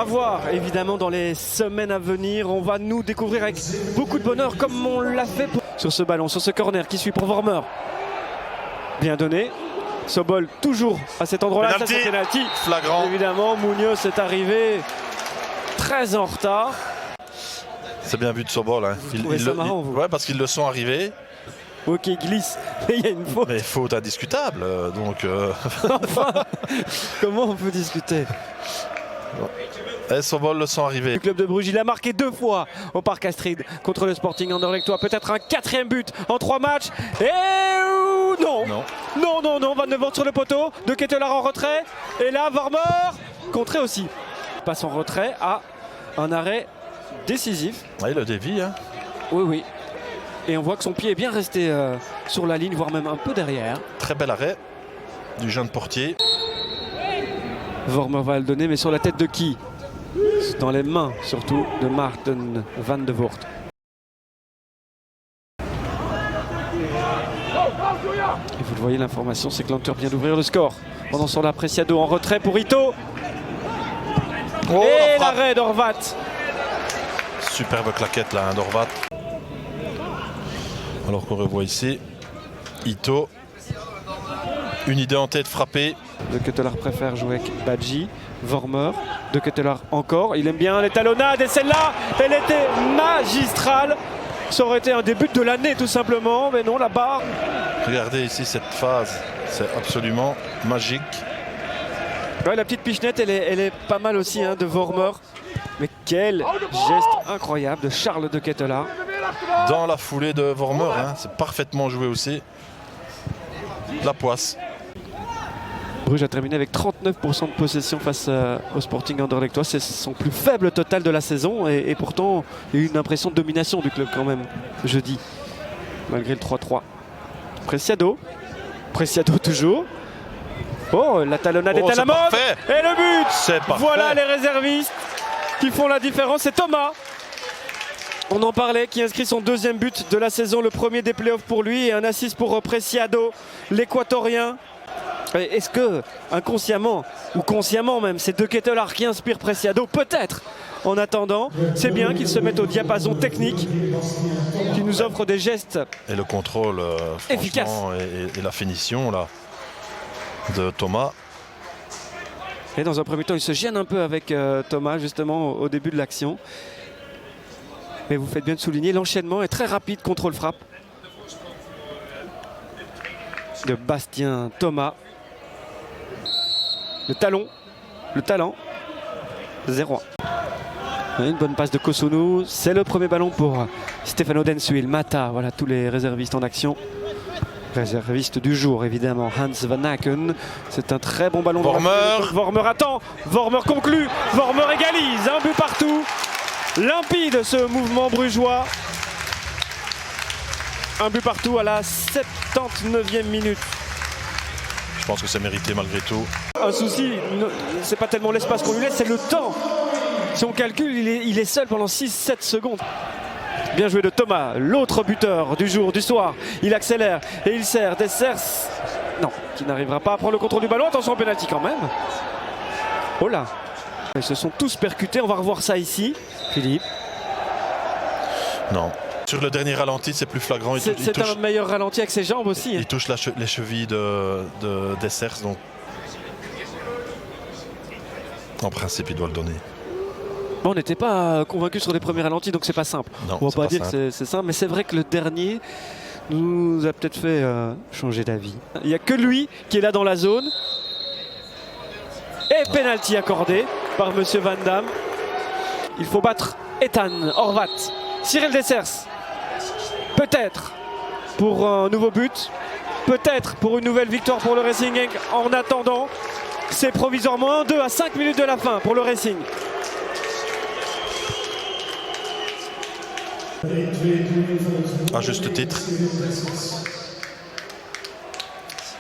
À voir évidemment dans les semaines à venir. On va nous découvrir avec beaucoup de bonheur comme on l'a fait sur ce ballon, sur ce corner qui suit pour Vormer. Bien donné. Sobol toujours à cet endroit-là. Penalty. Penalty. Flagrant. Évidemment, Munoz est arrivé très en retard. C'est bien vu de Sobol. Hein. Marrant, vous. Ouais, parce qu'ils le sont arrivés. Ok, glisse. Mais il y a une faute. Mais faute indiscutable. Donc, Enfin, comment on peut discuter? Sobol le sont arrivés. Le club de Bruges, il a marqué 2 fois au Parc Astrid contre le Sporting Anderlecht. Peut-être un 4e but en 3 matchs. Et non. Non. 29 volts sur le poteau. De Ketelaar en retrait. Et là, Vormer, contré aussi. Passe en retrait à un arrêt décisif. Ouais, le dévie. Hein. Oui. Et on voit que son pied est bien resté sur la ligne, voire même un peu derrière. Très bel arrêt du jeune portier. Vormer va le donner, mais sur la tête de qui? Dans les mains, surtout, de Maarten van de Voort. Et vous le voyez, l'information, c'est que l'Antwerp vient d'ouvrir le score. Pendant ce temps-là, Preciado en retrait pour Ito. Et l'arrêt d'Horvat. Superbe claquette là, hein, d'Horvat. Alors qu'on revoit ici Ito. Une idée en tête frappée. De Ketelaar préfère jouer avec Badji. Vormer, de Ketelaar encore. Il aime bien les talonnades et celle-là, elle était magistrale. Ça aurait été un début de l'année tout simplement, mais non, la barre. Regardez ici cette phase, c'est absolument magique. Ouais, la petite pichenette, elle est pas mal aussi hein, de Vormer. Mais quel geste incroyable de Charles de Ketelaar. Dans la foulée de Vormer, hein, c'est parfaitement joué aussi. La poisse. Bruges a terminé avec 39% de possession face au Sporting Anderlechtois. C'est son plus faible total de la saison et pourtant il y a eu une impression de domination du club quand même jeudi, malgré le 3-3. Preciado toujours. Oh, la talonnade est à la mode. Parfait. Et le but. C'est parfait. Voilà les réservistes qui font la différence. C'est Thomas. On en parlait, qui inscrit son 2e but de la saison, le premier des playoffs pour lui et un assist pour Preciado, l'équatorien. Est-ce que, inconsciemment, ou consciemment même, c'est de Ketelaar qui inspire Preciado? Peut-être. En attendant, c'est bien qu'il se mette au diapason technique, qu'il nous offre des gestes et le contrôle efficace. Et la finition là, de Thomas. Et dans un premier temps, il se gêne un peu avec Thomas, justement, au début de l'action. Mais vous faites bien de souligner, l'enchaînement est très rapide, contrôle-frappe de Bastien Thomas. Le talent, 0-1. Une bonne passe de Kosunu, c'est le premier ballon pour Stefano Densuil. Mata, voilà tous les réservistes en action. Réserviste du jour évidemment, Hans Van Aken. C'est un très bon ballon. Vormer attend, Vormer conclut, Vormer égalise, un but partout. Limpide ce mouvement brugeois. Un but partout à la 79e minute. Je pense que c'est mérité malgré tout. Un souci, c'est pas tellement l'espace qu'on lui laisse, c'est le temps. Si on calcule, il est seul pendant 6-7 secondes. Bien joué de Thomas, l'autre buteur du jour, du soir. Il accélère et il sert. Dessers, non, qui n'arrivera pas à prendre le contrôle du ballon. Attention au pénalty quand même. Oh là, ils se sont tous percutés. On va revoir ça ici. Philippe. Non. Sur le dernier ralenti, c'est plus flagrant. C'est un meilleur ralenti avec ses jambes aussi. Il touche les chevilles de Dessers, donc en principe, il doit le donner. Bon, on n'était pas convaincus sur les premiers ralentis, donc c'est pas simple. Non, on va pas dire que c'est simple, mais c'est vrai que le dernier nous a peut-être fait changer d'avis. Il n'y a que lui qui est là dans la zone. Et penalty accordé par Monsieur Van Damme. Il faut battre Ethan Horvat. Cyril Dessers. Peut-être pour un nouveau but. Peut-être pour une nouvelle victoire pour le Racing Genk. En attendant, c'est provisoirement 1-2 à 5 minutes de la fin pour le Racing. À juste titre.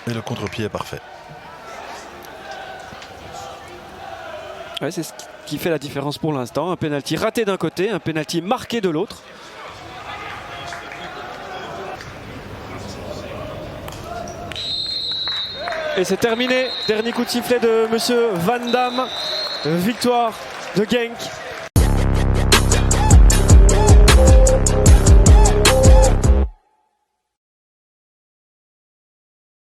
Et le contre-pied est parfait. Ouais, c'est ce qui fait la différence pour l'instant. Un pénalty raté d'un côté, un pénalty marqué de l'autre. Et c'est terminé. Dernier coup de sifflet de Monsieur Van Damme. Victoire de Genk.